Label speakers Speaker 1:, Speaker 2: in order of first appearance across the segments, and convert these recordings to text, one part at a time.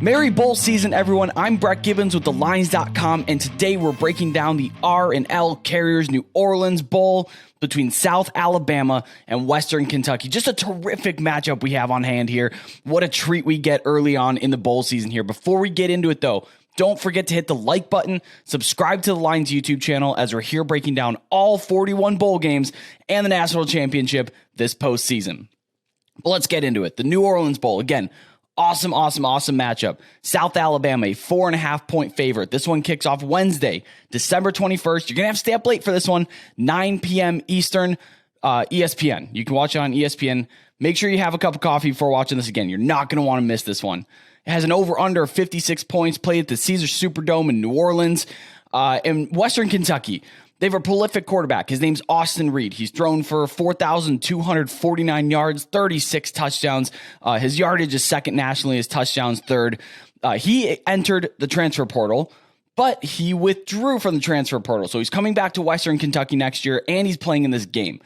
Speaker 1: Merry Bowl season, everyone. I'm Brett Gibbons with thelines.com, and today we're breaking down the R&L Carriers New Orleans Bowl between South Alabama and Western Kentucky. Just a terrific matchup we have on hand here. What a treat we get early on in the bowl season here. Before we get into it, though, don't forget to hit the like button, subscribe to the Lines YouTube channel as we're here breaking down all 41 bowl games and the national championship this postseason. But let's get into it. The New Orleans Bowl, again, awesome matchup. South Alabama, a 4.5-point favorite. This one kicks off Wednesday, December 21st. You're going to have to stay up late for this one, 9 p.m. Eastern, ESPN. You can watch it on ESPN. Make sure you have a cup of coffee before watching this again. You're not going to want to miss this one. It has an over-under of 56 points, played at the Caesars Superdome in New Orleans. In Western Kentucky, they have a prolific quarterback. His name's Austin Reed. He's thrown for 4,249 yards, 36 touchdowns. His yardage is second nationally, his touchdowns third. He entered the transfer portal, but he withdrew from the transfer portal. So he's coming back to Western Kentucky next year, and he's playing in this game.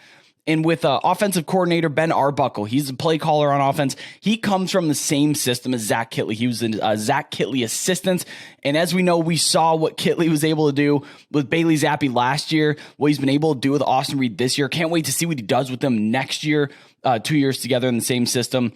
Speaker 1: And with offensive coordinator Ben Arbuckle, he's a play caller on offense. He comes from the same system as Zach Kittley. He was a Zach Kittley assistant. And as we know, we saw what Kittley was able to do with Bailey Zappi last year, what he's been able to do with Austin Reed this year. Can't wait to see what he does with them next year, 2 years together in the same system.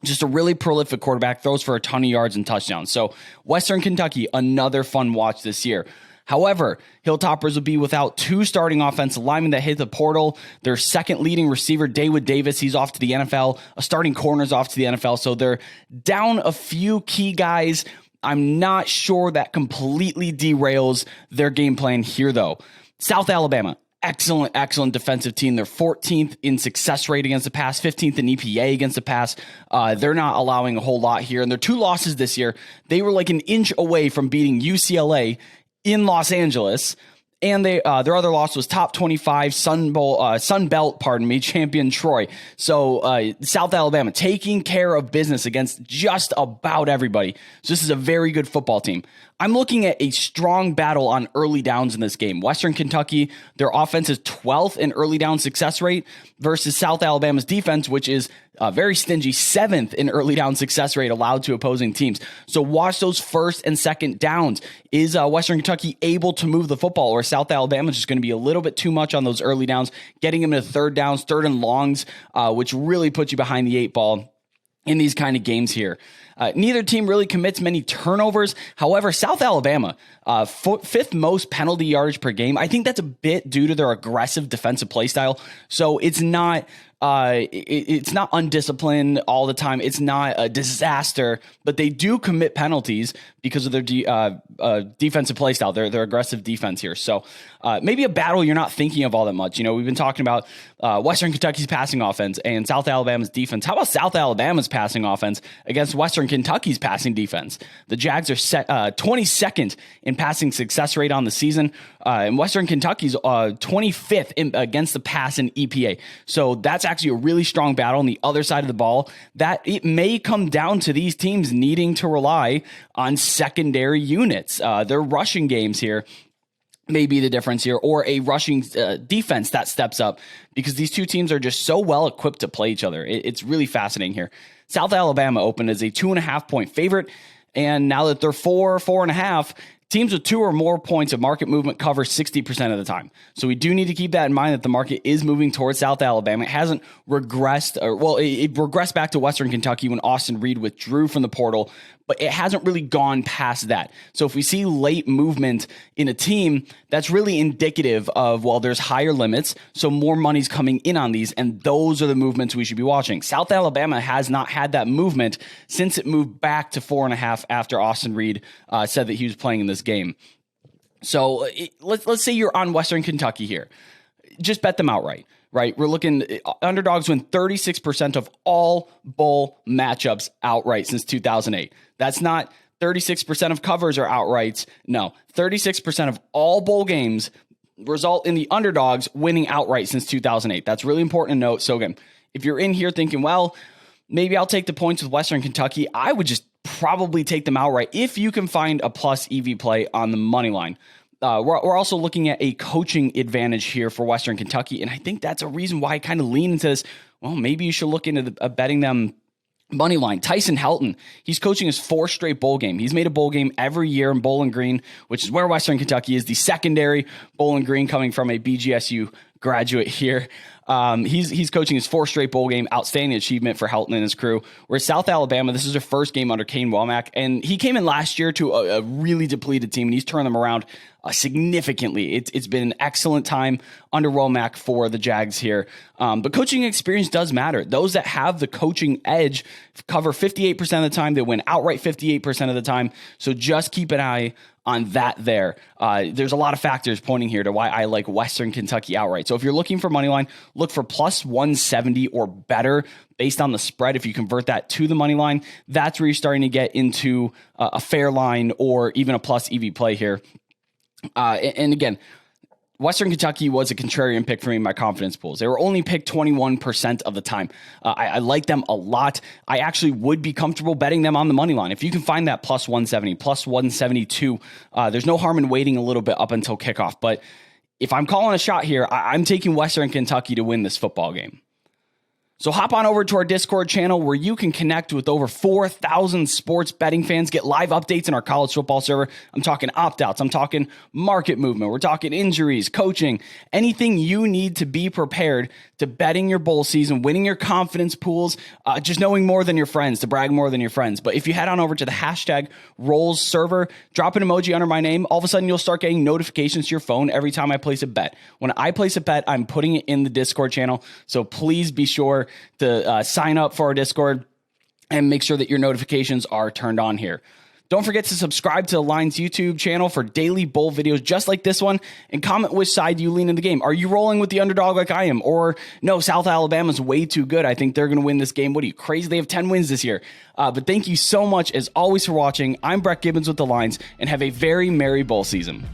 Speaker 1: Just a really prolific quarterback, throws for a ton of yards and touchdowns. So Western Kentucky, another fun watch this year. However, Hilltoppers will be without two starting offensive linemen that hit the portal. Their second leading receiver, David Davis, he's off to the NFL. A starting corner's off to the NFL. So they're down a few key guys. I'm not sure that completely derails their game plan here, though. South Alabama, excellent defensive team. They're 14th in success rate against the pass, 15th in EPA against the pass. They're not allowing a whole lot here. And their two losses this year, they were like an inch away from beating UCLA in Los Angeles, and their other loss was top 25 Sun Belt, champion Troy. So South Alabama taking care of business against just about everybody. So this is a very good football team. I'm looking at a strong battle on early downs in this game. Western Kentucky, their offense is 12th in early down success rate versus South Alabama's defense, which is very stingy, 7th in early down success rate allowed to opposing teams. So watch those first and second downs. Is Western Kentucky able to move the football, or South Alabama is just going to be a little bit too much on those early downs, getting them to third downs, third and longs, which really puts you behind the eight ball in these kind of games here. Neither team really commits many turnovers. However, South Alabama, fifth most penalty yardage per game. I think that's a bit due to their aggressive defensive play style. So it's not undisciplined all the time. It's not a disaster, but they do commit penalties because of their defensive play style, their aggressive defense here. So maybe a battle you're not thinking of all that much. You know, we've been talking about Western Kentucky's passing offense and South Alabama's defense. How about South Alabama's passing offense against Western Kentucky's passing defense? The Jags are 22nd in passing success rate on the season, and Western Kentucky's 25th against the pass in EPA. So that's actually a really strong battle on the other side of the ball, that it may come down to these teams needing to rely on secondary units. Their rushing games here may be the difference here, or a rushing defense that steps up, because these two teams are just so well equipped to play each other. It's really fascinating here. South Alabama opened as a 2.5-point favorite, and now that they're 4.5, teams with two or more points of market movement cover 60% of the time. So we do need to keep that in mind, that the market is moving towards South Alabama. It hasn't regressed, it regressed back to Western Kentucky when Austin Reed withdrew from the portal, but it hasn't really gone past that. So if we see late movement in a team, that's really indicative of, well, there's higher limits, so more money's coming in on these, and those are the movements we should be watching. South Alabama has not had that movement since it moved back to 4.5 after Austin Reed said that he was playing in this game. So let's say you're on Western Kentucky here. Just bet them outright. Right, we're looking, underdogs win 36% of all bowl matchups outright since 2008. That's not 36% of covers or outrights. No, 36% of all bowl games result in the underdogs winning outright since 2008. That's really important to note. So again, if you're in here thinking, well, maybe I'll take the points with Western Kentucky, I would just probably take them outright if you can find a plus EV play on the money line. We're also looking at a coaching advantage here for Western Kentucky, and I think that's a reason why I kind of lean into this. Well, maybe you should look into betting them Money line, Tyson Helton. He's coaching his 4th straight bowl game. He's made a bowl game every year in Bowling Green, which is where Western Kentucky is, the secondary Bowling Green, coming from a BGSU graduate here. He's coaching his 4th straight bowl game. Outstanding achievement for Helton and his crew. Whereas South Alabama, this is their first game under Kane Womack, and he came in last year to a really depleted team, and he's turned them around significantly. It's been an excellent time under Womack for the Jags here. But coaching experience does matter. Those that have the coaching edge cover 58% of the time. They win outright 58% of the time. So just keep an eye on that there. There's a lot of factors pointing here to why I like Western Kentucky outright. So if you're looking for money line, look for plus 170 or better based on the spread. If you convert that to the money line, that's where you're starting to get into a fair line or even a plus EV play here. And again, Western Kentucky was a contrarian pick for me in my confidence pools. They were only picked 21% of the time. I like them a lot. I actually would be comfortable betting them on the money line. If you can find that plus 170, plus 172, there's no harm in waiting a little bit up until kickoff. But if I'm calling a shot here, I'm taking Western Kentucky to win this football game. So hop on over to our Discord channel where you can connect with over 4,000 sports betting fans, get live updates in our college football server. I'm talking opt-outs. I'm talking market movement. We're talking injuries, coaching, anything you need to be prepared to betting your bowl season, winning your confidence pools, just knowing more than your friends, to brag more than your friends. But if you head on over to the hashtag Rolls server, drop an emoji under my name, all of a sudden you'll start getting notifications to your phone every time I place a bet. When I place a bet, I'm putting it in the Discord channel. So please be sure to sign up for our Discord and make sure that your notifications are turned on here. Don't forget to subscribe to the Lines YouTube channel for daily bowl videos just like this one, and comment which side you lean in the game. Are you rolling with the underdog like I am? Or no, South Alabama's way too good. I think they're going to win this game. What are you, crazy? They have 10 wins this year. But thank you so much as always for watching. I'm Brett Gibbons with the Lines, and have a very merry bowl season.